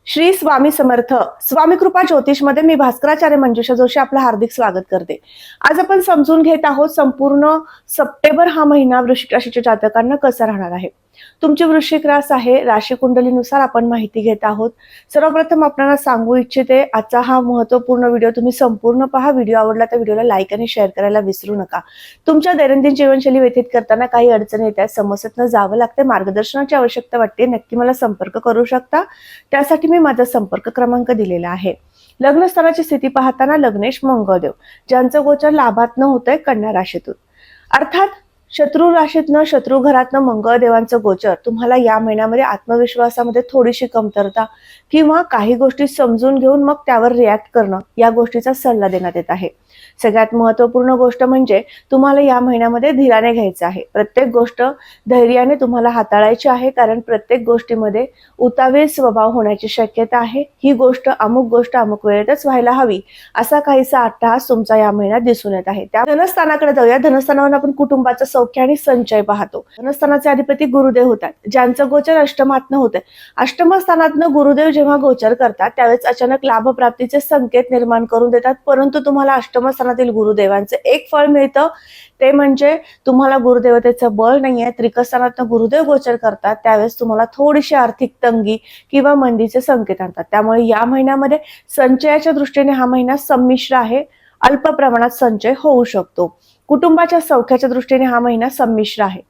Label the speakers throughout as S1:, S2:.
S1: श्री स्वामी समर्थ स्वामी कृपा ज्योतिष मध्ये मी भास्कराचार्य मंजुषा जोशी आपलं हार्दिक स्वागत करते। आज आपण समजून घेत आहोत संपूर्ण सप्टेंबर हा महिना वृश्चिक राशीच्या जातकांना कसा राहणार आहे। तुमची वृश्चिक रास आहे, राशी कुंडलीनुसार आपण माहिती घेत आहोत। सर्वप्रथम आपल्याला सांगू इच्छिते, आजचा हा महत्त्वपूर्ण व्हिडिओ तुम्ही संपूर्ण पहा। व्हिडिओ आवडला तर व्हिडिओला लाईक आणि शेअर करायला विसरू नका। तुमच्या दैनंदिन जीवनशैली व्यतीत करताना काही अडचणी येतात, समस्येतनं जावं लागते, मार्गदर्शनाची आवश्यकता वाटते, नक्की मला संपर्क करू शकता। त्यासाठी मी माझा संपर्क क्रमांक दिलेला आहे। लग्नस्थानाची स्थिती पाहताना लग्नेश मंगळदेव ज्यांचं गोचर लाभात होतंय कन्या राशीतून, अर्थात शत्रू राशीतनं शत्रू घरातनं मंगळदेवांचं गोचर तुम्हाला या महिन्यामध्ये आत्मविश्वासामध्ये थोडीशी कमतरता किंवा काही गोष्टी समजून घेऊन मग त्यावर रिॲक्ट करणं या गोष्टीचा सल्ला देण्यात येत आहे। सगळ्यात महत्त्वपूर्ण गोष्ट म्हणजे तुम्हाला या महिन्यामध्ये धीराने घ्यायचं आहे। प्रत्येक गोष्ट धैर्याने तुम्हाला हाताळायची आहे, कारण प्रत्येक गोष्टीमध्ये उतावीळ स्वभाव होण्याची शक्यता आहे। ही गोष्ट अमुक वेळेतच व्हायला हवी असा काहीसा अट्टहास तुमचा या महिन्यात दिसून येत आहे। त्या धनस्थानाकडे जाऊया। धनस्थानावर आपण कुटुंबाचं सौख्य आणि संचय पाहतो। धनस्थानाचे अधिपती गुरुदेव होतात, ज्यांचं गोचर अष्टमातनं होते। अष्टम स्थानातनं गुरुदेव जेव्हा गोचर करतात त्यावेळेस अचानक लाभ प्राप्तीचे संकेत निर्माण करून देतात, परंतु तुम्हाला अष्टम स्थानातील गुरुदेवांचे एक फळ मिळतं, ते म्हणजे तुम्हाला गुरुदेवतेचं बळ नाहीये। त्रिकस्थानातनं गुरुदेव गोचर करतात त्यावेळेस तुम्हाला थोडीशी आर्थिक तंगी किंवा मंदीचे संकेत आणतात। त्यामुळे या महिन्यामध्ये संचयाच्या दृष्टीने हा महिना संमिश्र आहे, अल्प प्रमाणात संचय होऊ शकतो। कुटुंबाच्या सौख्याच्या दृष्टीने हा महिना संमिश्र आहे।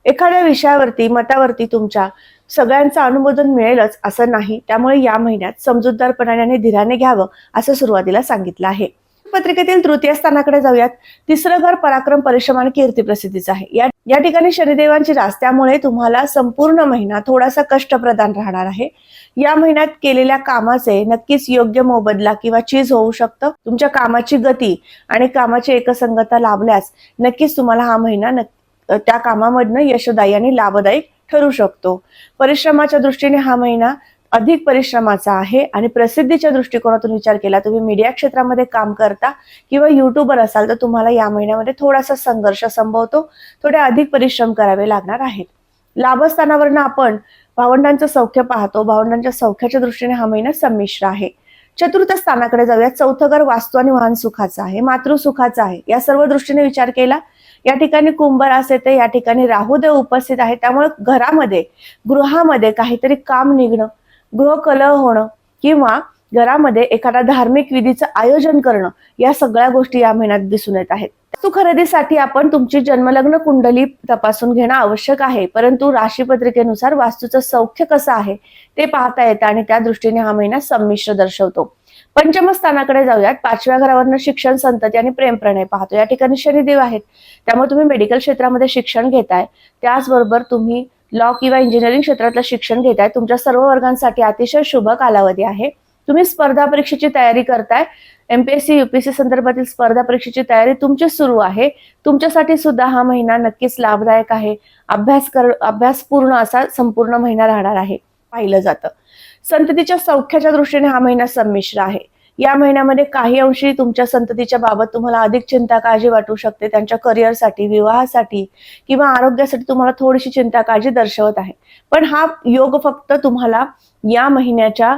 S1: एखाद्या विषयावरती मतावरती तुमच्या सगळ्यांचं अनुमोदन मिळेलच असं नाही, त्यामुळे या महिन्यात समजूतदारपणाने आणि धीराने घ्यावं असं सुरुवातीला सांगितलं आहे। पत्रिकेतील तृतीय स्थानाकडे जाऊयात। तिसरं घर पराक्रम, परिश्रम आणि कीर्ती प्रसिद्धीचं आहे। या ठिकाणी शनिदेवांची रास, त्यामुळे तुम्हाला संपूर्ण महिना थोडासा कष्टप्रधान राहणार आहे। या महिन्यात केलेल्या कामाचे नक्कीच योग्य मोबदला किंवा चीज होऊ शकतं। तुमच्या कामाची गती आणि कामाची एकसंगता लाभल्यास नक्कीच तुम्हाला हा महिना त्या कामामधनं यशदायी आणि लाभदायी ठरू शकतो। परिश्रमाच्या दृष्टीने हा महिना अधिक परिश्रमाचा आहे आणि प्रसिद्धीच्या दृष्टिकोनातून विचार केला, तुम्ही मीडिया क्षेत्रामध्ये काम करता किंवा युट्यूबर असाल तर तुम्हाला या महिन्यामध्ये थोडासा संघर्ष संभवतो, थोडे अधिक परिश्रम करावे लागणार आहेत। लाभस्थानावरनं आपण भावंडांचं सौख्य पाहतो। भावंडांच्या सौख्याच्या दृष्टीने हा महिना संमिश्र आहे। चतुर्थ स्थानाकडे जाऊया। चौथं घर वास्तू आणि वाहन सुखाचं आहे, मातृसुखाचं आहे। या सर्व दृष्टीने विचार केला, या ठिकाणी कुंभ रास येते, या ठिकाणी राहुदेव उपस्थित आहे, त्यामुळे घरामध्ये गृहामध्ये काहीतरी काम निघणं, गृहकलह होणं किंवा घरामध्ये एखादा धार्मिक विधीचं आयोजन करणं या सगळ्या गोष्टी या महिन्यात दिसून येत आहेत। वास्तू खरेदीसाठी आपण तुमची जन्मलग्न कुंडली तपासून घेणं आवश्यक आहे, परंतु राशी पत्रिकेनुसार वास्तूचं सौख्य कसं आहे ते पाहता येतं आणि त्या दृष्टीने हा महिना संमिश्र दर्शवतो। पंचम स्थानाकडे जाऊयात। पाचव्या घरावरनं शिक्षण, संतती आणि प्रेम प्रणय पाहतो। या ठिकाणी शनिदेव आहेत, त्यामुळे तुम्ही मेडिकल क्षेत्रामध्ये शिक्षण घेताय, त्याचबरोबर तुम्ही लॉ किंवा इंजिनिअरिंग क्षेत्रातलं शिक्षण घेताय। तुमच्या सर्व वर्गांसाठी अतिशय शुभ कालावधी आहे। तुम्ही स्पर्धा परीक्षेची तयारी करताय, एमपीएससी यूपीएससी संदर्भातील स्पर्धा परीक्षेची तयारी तुमची सुरू आहे। तुमच्यासाठी सुद्धा हा महिना नक्कीच लाभदायक आहे। अभ्यासपूर्ण असा संपूर्ण महिना राहणार आहे पाहिलं जातं। संततीच्या सौख्याच्या दृष्टीने हा महिना संमिश्र आहे। या महिन्यामध्ये काही अंशी तुमच्या संततीच्या बाबत तुम्हाला अधिक चिंता काळजी वाटू शकते। त्यांच्या करिअरसाठी, विवाहासाठी किंवा आरोग्यासाठी तुम्हाला थोडीशी चिंता काळजी दर्शवत आहे, पण हा योग फक्त तुम्हाला या महिन्याच्या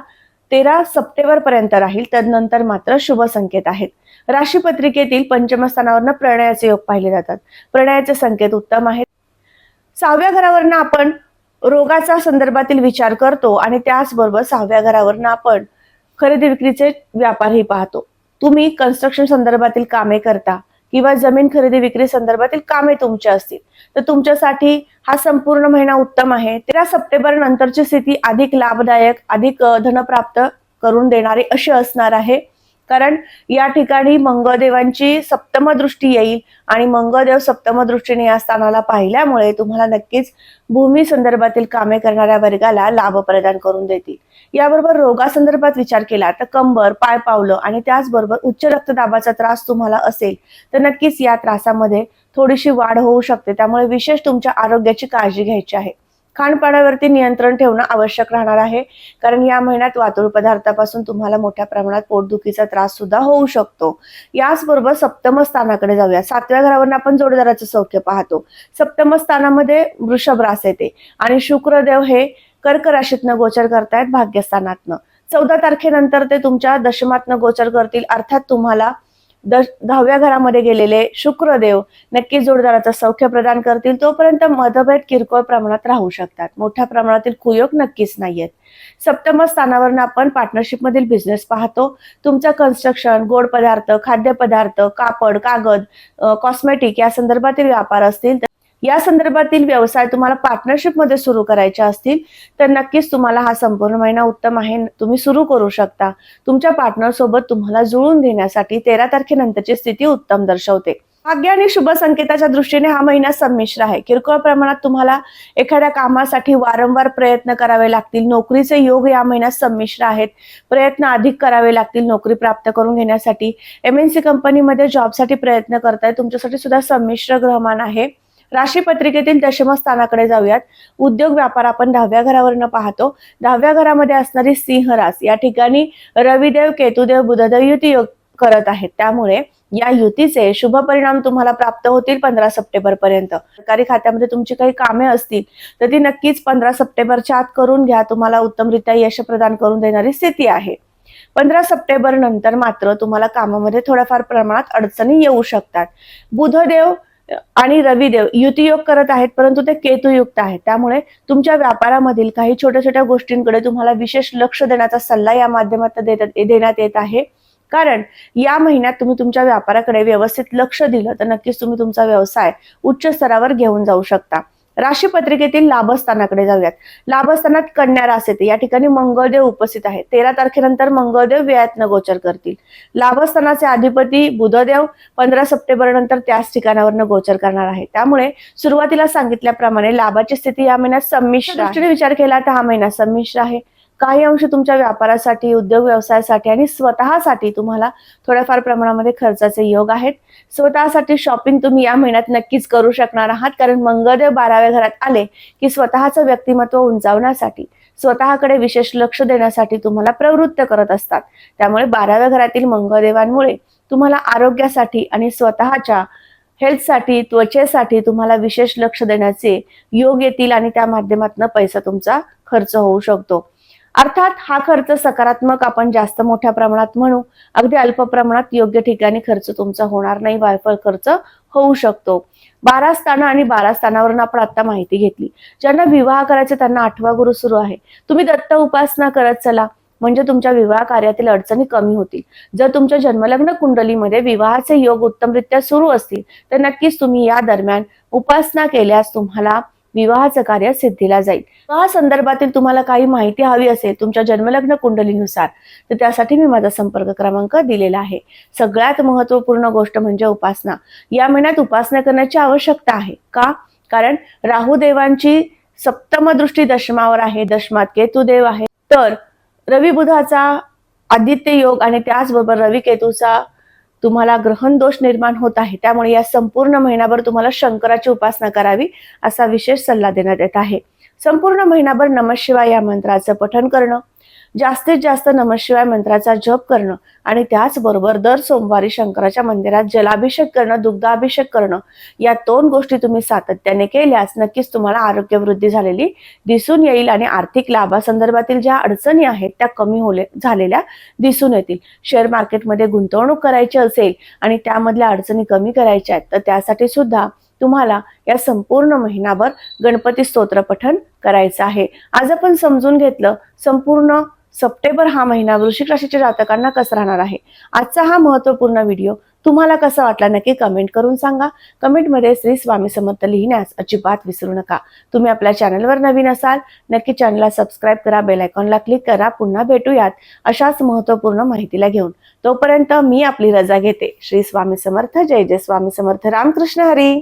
S1: 13 सप्टेंबर पर्यंत राहील, तदनंतर मात्र शुभ संकेत आहेत। राशी पत्रिकेतील पंचम स्थानावरनं प्रणयाचे योग पाहिले जातात, प्रणयाचे संकेत उत्तम आहेत। 6व्या घरावरनं आपण रोगाचा संदर्भातील विचार करतो आणि त्याचबरोबर 6व्या घरावरनं आपण खरेदी विक्रीचे व्यापारही पाहतो। तुम्ही कन्स्ट्रक्शन संदर्भातील कामे करता किंवा जमीन खरेदी विक्री संदर्भातील कामे तुमची असतील तर तुमच्यासाठी हा संपूर्ण महिना उत्तम आहे। 13 सप्टेंबर नंतरची स्थिती अधिक लाभदायक, अधिक धनप्राप्त करून देणारी अशी असणार आहे, कारण या ठिकाणी मंगळदेवांची सप्तम दृष्टी येईल आणि मंगळदेव सप्तम दृष्टीने या स्थानाला पाहिल्यामुळे तुम्हाला नक्कीच भूमी संदर्भातील कामे करणाऱ्या वर्गाला लाभ प्रदान करून देतील। याबरोबर रोगासंदर्भात विचार केला तर कंबर, पाय पावलं आणि त्याचबरोबर उच्च रक्तदाबाचा त्रास तुम्हाला असेल तर नक्कीच या त्रासामध्ये थोडीशी वाढ होऊ शकते, त्यामुळे विशेष तुमच्या आरोग्याची काळजी घ्यायची आहे। खानपानावरती नियंत्रण ठेवणं आवश्यक राहणार आहे, कारण या महिन्यात वातुळ पदार्थापासून तुम्हाला मोठ्या प्रमाणात पोटदुखीचा त्रास सुद्धा होऊ शकतो। याचबरोबर सप्तम स्थानाकडे जाऊया। 7व्या घरावरून आपण जोडदाराचं सौख्य पाहतो। सप्तम स्थानामध्ये वृषभ रास येते आणि शुक्रदेव हे कर्क राशीतनं गोचर करतायत भाग्यस्थानातनं, 14 तारखेनंतर ते तुमच्या दशमातनं गोचर करतील, अर्थात तुम्हाला 10व्या घरामध्ये गेलेले शुक्रदेव नक्की जोडदाराचं सौख्य प्रदान करतील. तोपर्यंत मतभेद किरकोळ प्रमाणात राहू शकतात, मोठ्या प्रमाणातील कुयोग नक्कीच नाहीयेत. सप्तम स्थानावरून आपण पार्टनरशिप मधील बिझनेस पाहतो. तुमचा कन्स्ट्रक्शन, गोड पदार्थ, खाद्यपदार्थ, कापड, कागद, कॉस्मेटिक या संदर्भातील व्यापार असतील, या संदर्भातील व्यवसाय तुम्हाला पार्टनरशिप मध्ये सुरू करायचे असतील तर नक्कीच तुम्हाला हा संपूर्ण महिना उत्तम आहे, तुम्ही सुरू करू शकता. तुमच्या पार्टनर सोबत तुम्हाला जुळून घेण्यासाठी 13 तारखेनंतरची स्थिती उत्तम दर्शवते. भाग्य आणि शुभ संकेताच्या दृष्टीने हा महिना संमिश्र आहे. किरकोळ प्रमाणात तुम्हाला एखाद्या कामासाठी वारंवार प्रयत्न करावे लागतील. नोकरीचे योग या महिन्यात संमिश्र आहेत. प्रयत्न अधिक करावे लागतील नोकरी प्राप्त करून घेण्यासाठी. MNC कंपनीमध्ये जॉबसाठी प्रयत्न करताय, तुमच्यासाठी सुद्धा संमिश्र ग्रहमान आहे. राशी पत्रिकेतील दशम स्थानाकडे जाऊयात. उद्योग व्यापार आपण 10व्या घरावरनं पाहतो. 10व्या घरामध्ये असणारी सिंह रास या ठिकाणी रविदेव, केतुदेव, बुधदेव युती योग करत आहेत. त्यामुळे या युतीचे शुभ परिणाम तुम्हाला प्राप्त होतील 15 सप्टेंबर पर्यंत. सरकारी खात्यामध्ये तुमची काही कामे असतील तर ती नक्कीच 15 सप्टेंबरच्या आत करून घ्या. तुम्हाला उत्तमरित्या यश प्रदान करून देणारी स्थिती आहे. 15 सप्टेंबर नंतर मात्र तुम्हाला कामामध्ये थोड्याफार प्रमाणात अडचणी येऊ शकतात. बुधदेव आणि रविदेव युतियोग करत आहेत, परंतु ते केतुयुक्त आहेत. त्यामुळे तुमच्या व्यापारामधील काही छोट्या छोट्या गोष्टींकडे तुम्हाला विशेष लक्ष देण्याचा सल्ला या माध्यमातून देण्यात येत आहे. कारण या महिन्यात तुम्ही तुमच्या व्यापाराकडे व्यवस्थित लक्ष दिलं तर नक्कीच तुम्ही तुमचा व्यवसाय उच्च स्तरावर घेऊन जाऊ शकता. राशी पत्रिकेतील लाभस्थानाकडे जाऊयात. लाभस्थानात कन्या रास येते. या ठिकाणी मंगळदेव उपस्थित आहे. 13 तारखेनंतर मंगळदेव व्ययातनं गोचर करतील. लाभस्थानाचे अधिपती बुधदेव 15 सप्टेंबर नंतर त्याच ठिकाणावरनं गोचर करणार आहे. त्यामुळे सुरुवातीला सांगितल्याप्रमाणे लाभाची स्थिती या महिन्यात संमिश्र दृष्टीने विचार केला तर हा महिना संमिश्र आहे. काही अंश तुमच्या व्यापारासाठी, उद्योग व्यवसायासाठी आणि स्वतःसाठी तुम्हाला थोड्याफार प्रमाणामध्ये खर्चाचे योग आहेत. स्वतःसाठी शॉपिंग तुम्ही या महिन्यात नक्कीच करू शकणार आहात, कारण मंगळदेव 12व्या घरात आले की स्वतःचं व्यक्तिमत्व उंचावण्यासाठी, स्वतःकडे विशेष लक्ष देण्यासाठी तुम्हाला प्रवृत्त करत असतात. त्यामुळे 12व्या घरातील मंगळदेवांमुळे तुम्हाला आरोग्यासाठी आणि स्वतःच्या हेल्थसाठी, त्वचेसाठी तुम्हाला विशेष लक्ष देण्याचे योग येतील आणि त्या माध्यमातून पैसा तुमचा खर्च होऊ शकतो. अर्थात हा खर्च सकारात्मक आपण जास्त मोठ्या प्रमाणात म्हणू, अगदी अल्प प्रमाणात योग्य ठिकाणी खर्च तुमचा होणार नाही, वायफळ खर्च होऊ शकतो. 12 स्थान आणि 12 स्थानावरून आपण आता माहिती घेतली. ज्यांना विवाह करायचे त्यांना 8वा गुरु सुरू आहे. तुम्ही दत्त उपासना करत चला, म्हणजे तुमच्या विवाह कार्यातील अडचणी कमी होतील. जर तुमच्या जन्मलग्न कुंडलीमध्ये विवाहाचे योग उत्तमरित्या सुरू असतील तर नक्कीच तुम्ही या दरम्यान उपासना केल्यास तुम्हाला विवाहाचं कार्य सिद्धीला जाईल. विवाह संदर्भातील तुम्हाला काही माहिती हवी असेल तुमच्या जन्मलग्न कुंडलीनुसार तर त्यासाठी मी माझा संपर्क क्रमांक दिलेला आहे. सगळ्यात महत्त्वपूर्ण गोष्ट म्हणजे उपासना. या महिन्यात उपासना करण्याची आवश्यकता आहे. का? कारण राहू देवांची सप्तम दृष्टी दशमावर आहे, दशमात केतुदेव आहे, तर रवी बुधाचा आदित्य योग आणि त्याचबरोबर रवी केतूचा तुम्हाला ग्रहण दोष निर्माण होत आहे. त्यामुळे या संपूर्ण महिनाभर तुम्हाला शंकराची उपासना करावी असा विशेष सल्ला देण्यात येत आहे. संपूर्ण महिनाभर नमःशिवाय या मंत्राचं पठण करणं, जास्तीत जास्त नमःशिवाय मंत्राचा जप करणं आणि त्याचबरोबर दर सोमवारी शंकराच्या मंदिरात जलाभिषेक करणं, दुग्धाभिषेक करणं, या 2 गोष्टी तुम्ही सातत्याने केल्यास नक्कीच तुम्हाला आरोग्य वृद्धी झालेली दिसून येईल आणि आर्थिक लाभासंदर्भातील ज्या अडचणी आहेत त्या कमी झालेल्या दिसून येतील. शेअर मार्केटमध्ये गुंतवणूक करायची असेल आणि त्यामधल्या अडचणी कमी करायच्या आहेत तर त्यासाठी सुद्धा तुम्हाला या संपूर्ण महिनाभर गणपती स्तोत्र पठण करायचं आहे. आज आपण समजून घेतलं संपूर्ण सप्टेंबर हा महिना वृश्चिक राशीच्या जातकांना कसा राहणार आहे. आजचा हा महत्त्वपूर्ण व्हिडिओ तुम्हाला कसा वाटला नक्की कमेंट करून सांगा. कमेंटमध्ये श्री स्वामी समर्थ लिहिण्यास अजिबात विसरू नका. तुम्ही आपल्या चॅनलवर नवीन असाल नक्की चॅनलला सबस्क्राईब करा, बेल आयकॉनला क्लिक करा. पुन्हा भेटूयात अशाच महत्त्वपूर्ण माहितीला घेऊन. तोपर्यंत मी आपली रजा घेते. श्री स्वामी समर्थ. जय जय स्वामी समर्थ. रामकृष्ण हरी.